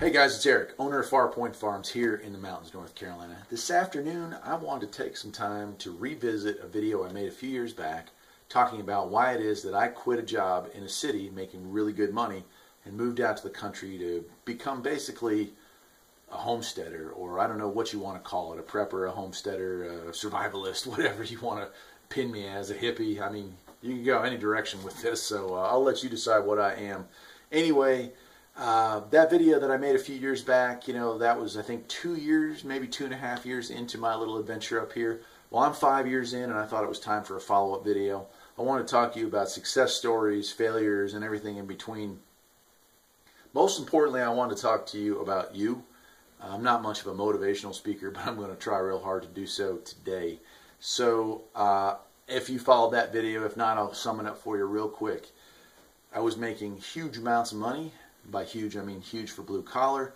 Hey guys, it's Eric, owner of Far Point Farms here in the mountains, North Carolina. This afternoon, I wanted to take some time to revisit a video I made a few years back talking about why it is that I quit a job in a city making really good money and moved out to the country to become basically a homesteader, or I don't know what you want to call it, a prepper, a homesteader, a survivalist, whatever you want to pin me as, a hippie. I mean, you can go any direction with this, so I'll let you decide what I am. Anyway, that video that I made a few years back, that was, I think, 2 years, maybe 2.5 years into my little adventure up here. Well, I'm 5 years in, and I thought it was time for a follow-up video. I want to talk to you about success stories, failures, and everything in between. Most importantly, I want to talk to you about you. I'm not much of a motivational speaker, but I'm going to try real hard to do so today. So, if you followed that video, if not, I'll sum it up for you real quick. I was making huge amounts of money. By huge, I mean huge for blue collar,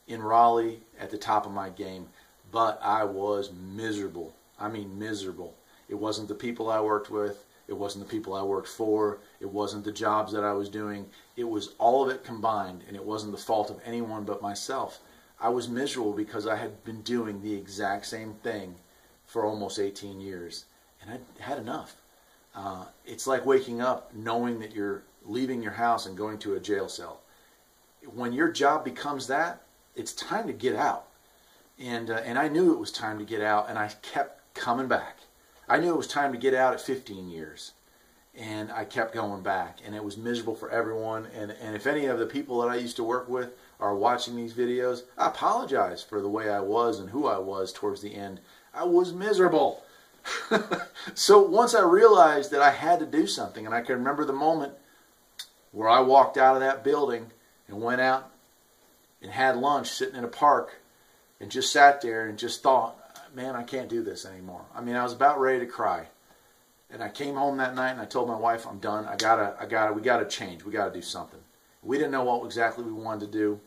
in Raleigh at the top of my game, but I was miserable. I mean miserable. It wasn't the people I worked with, it wasn't the people I worked for, it wasn't the jobs that I was doing, it was all of it combined, and it wasn't the fault of anyone but myself. I was miserable because I had been doing the exact same thing for almost 18 years, and I had enough. It's like waking up knowing that you're leaving your house and going to a jail cell. When your job becomes that, it's time to get out. And I knew it was time to get out, and I kept coming back. I knew it was time to get out at 15 years, and I kept going back. And it was miserable for everyone. And if any of the people that I used to work with are watching these videos, I apologize for the way I was and who I was towards the end. I was miserable. So once I realized that I had to do something, and I can remember the moment where I walked out of that building and went out and had lunch sitting in a park and just sat there and just thought, man, I can't do this anymore. I mean, I was about ready to cry. And I came home that night and I told my wife, I'm done. we gotta change. We gotta do something. We didn't know what exactly we wanted to do,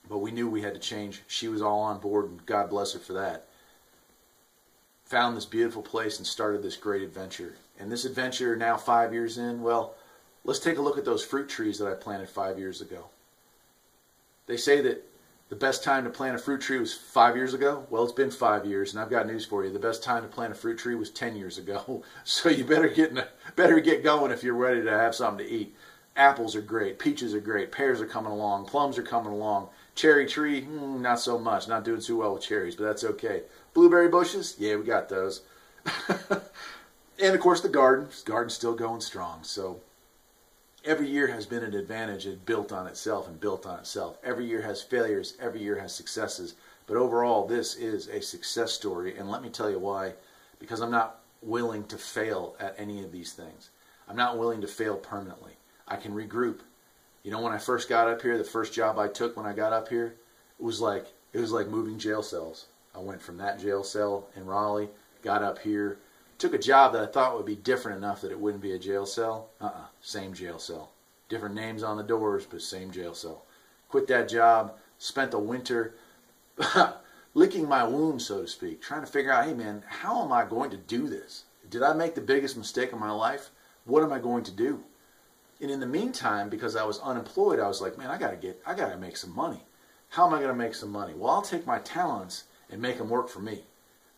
but we knew we had to change. She was all on board, and God bless her for that. Found this beautiful place and started this great adventure. And this adventure, now 5 years in, well, let's take a look at those fruit trees that I planted 5 years ago. They say that the best time to plant a fruit tree was 5 years ago. Well, it's been 5 years, and I've got news for you. The best time to plant a fruit tree was 10 years ago. So you better get going if you're ready to have something to eat. Apples are great. Peaches are great. Pears are coming along. Plums are coming along. Cherry tree, not so much. Not doing too well with cherries, but that's okay. Blueberry bushes, yeah, we got those. And, of course, the garden's still going strong. So every year has been an advantage and built on itself and built on itself. Every year has failures. Every year has successes. But overall, this is a success story. And let me tell you why. Because I'm not willing to fail at any of these things. I'm not willing to fail permanently. I can regroup. You know, when I first got up here, the first job I took when I got up here, it was like moving jail cells. I went from that jail cell in Raleigh, got up here, took a job that I thought would be different enough that it wouldn't be a jail cell. Same jail cell. Different names on the doors, but same jail cell. Quit that job, spent the winter licking my wounds, so to speak, trying to figure out, hey man, how am I going to do this? Did I make the biggest mistake of my life? What am I going to do? And in the meantime, because I was unemployed, I was like, man, I gotta make some money. How am I going to make some money? Well, I'll take my talents and make them work for me.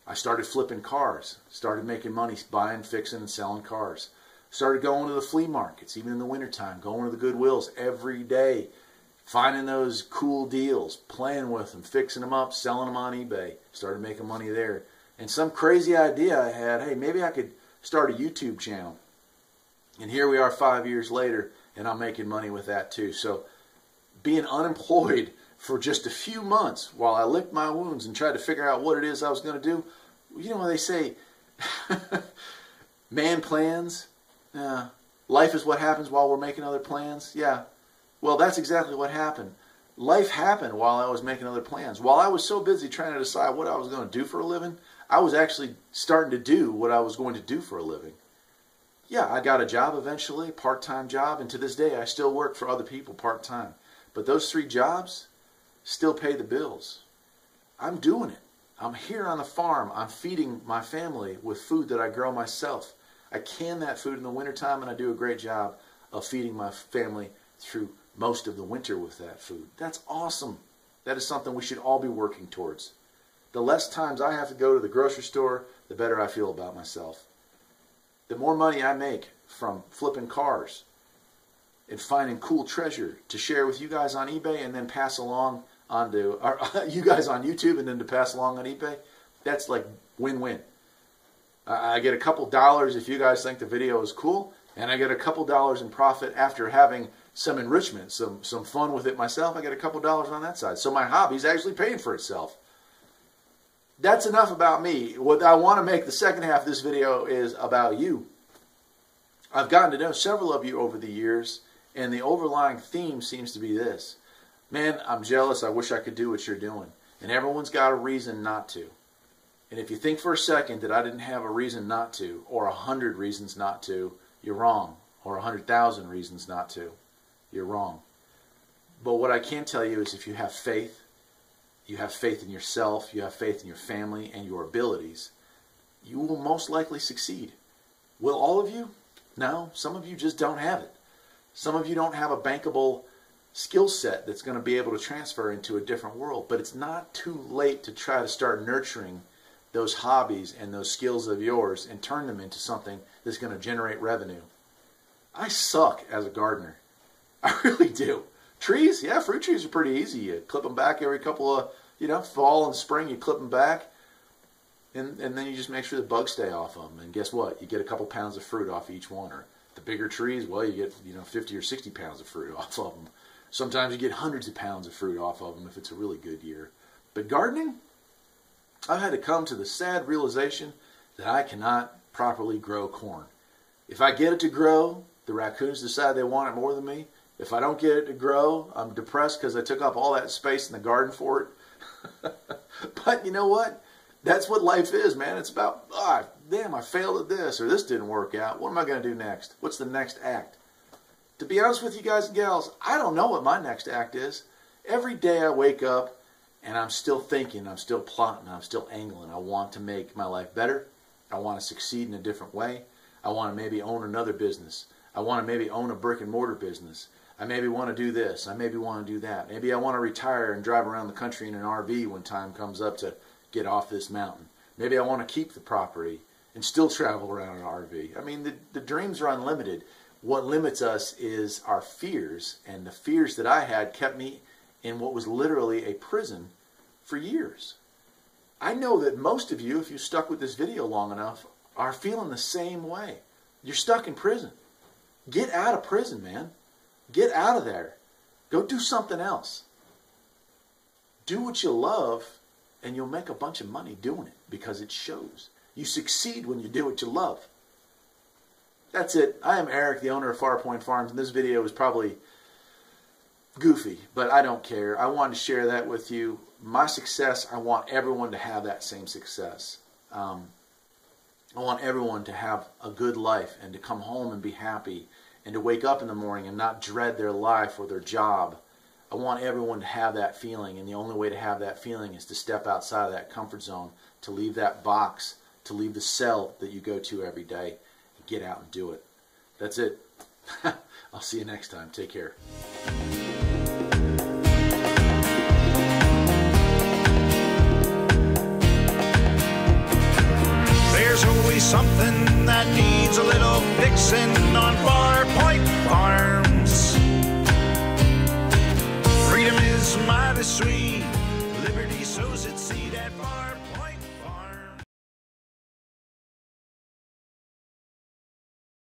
I started flipping cars, started making money buying, fixing, and selling cars. Started going to the flea markets, even in the wintertime, going to the Goodwills every day, finding those cool deals, playing with them, fixing them up, selling them on eBay. Started making money there. And some crazy idea I had, hey, maybe I could start a YouTube channel. And here we are 5 years later, and I'm making money with that too. So being unemployed for just a few months while I licked my wounds and tried to figure out what it is I was going to do, you know what they say, man plans, life is what happens while we're making other plans. Yeah, well, that's exactly what happened. Life happened while I was making other plans. While I was so busy trying to decide what I was going to do for a living, I was actually starting to do what I was going to do for a living. Yeah, I got a job eventually, part-time job, and to this day I still work for other people part-time. But those 3 jobs still pay the bills. I'm doing it. I'm here on the farm. I'm feeding my family with food that I grow myself. I can that food in the wintertime, and I do a great job of feeding my family through most of the winter with that food. That's awesome. That is something we should all be working towards. The less times I have to go to the grocery store, the better I feel about myself. The more money I make from flipping cars and finding cool treasure to share with you guys on eBay and then pass along onto you guys on YouTube and then to pass along on eBay, that's like win-win. I get a couple dollars if you guys think the video is cool, and I get a couple dollars in profit after having some enrichment, some fun with it myself. I get a couple dollars on that side. So my hobby's actually paying for itself. That's enough about me. What I want to make the second half of this video is about you. I've gotten to know several of you over the years, and the overlying theme seems to be this. Man, I'm jealous. I wish I could do what you're doing. And everyone's got a reason not to. And if you think for a second that I didn't have a reason not to, or 100 reasons not to, you're wrong. Or 100,000 reasons not to, you're wrong. But what I can tell you is if you have faith in yourself, you have faith in your family and your abilities, you will most likely succeed. Will all of you? No, some of you just don't have it. Some of you don't have a bankable skill set that's going to be able to transfer into a different world. But it's not too late to try to start nurturing those hobbies and those skills of yours and turn them into something that's going to generate revenue. I suck as a gardener. I really do. Trees, yeah, fruit trees are pretty easy. You clip them back every couple of, fall and spring, you clip them back, and then you just make sure the bugs stay off them. And guess what? You get a couple pounds of fruit off each one. Or the bigger trees, well, you get 50 or 60 pounds of fruit off of them. Sometimes you get hundreds of pounds of fruit off of them if it's a really good year. But gardening, I've had to come to the sad realization that I cannot properly grow corn. If I get it to grow, the raccoons decide they want it more than me. If I don't get it to grow, I'm depressed because I took up all that space in the garden for it. But you know what? That's what life is, man. It's about, damn, I failed at this, or this didn't work out. What am I going to do next? What's the next act? To be honest with you guys and gals, I don't know what my next act is. Every day I wake up and I'm still thinking, I'm still plotting, I'm still angling. I want to make my life better. I want to succeed in a different way. I want to maybe own another business. I want to maybe own a brick and mortar business. I maybe want to do this. I maybe want to do that. Maybe I want to retire and drive around the country in an RV when time comes up to get off this mountain. Maybe I want to keep the property and still travel around an RV. I mean, the dreams are unlimited. What limits us is our fears, and the fears that I had kept me in what was literally a prison for years. I know that most of you, if you stuck with this video long enough, are feeling the same way. You're stuck in prison. Get out of prison, man. Get out of there. Go do something else. Do what you love, and you'll make a bunch of money doing it because it shows. You succeed when you do what you love. That's it. I am Eric, the owner of Farpoint Farms, and this video is probably goofy, but I don't care. I wanted to share that with you. My success, I want everyone to have that same success. I want everyone to have a good life and to come home and be happy and to wake up in the morning and not dread their life or their job. I want everyone to have that feeling, and the only way to have that feeling is to step outside of that comfort zone, to leave that box, to leave the cell that you go to every day, and get out and do it. That's it. I'll see you next time. Take care. There's always something that needs a little fixing on Farpoint Farms. Freedom is mighty sweet. Liberty sows its seed at Farpoint.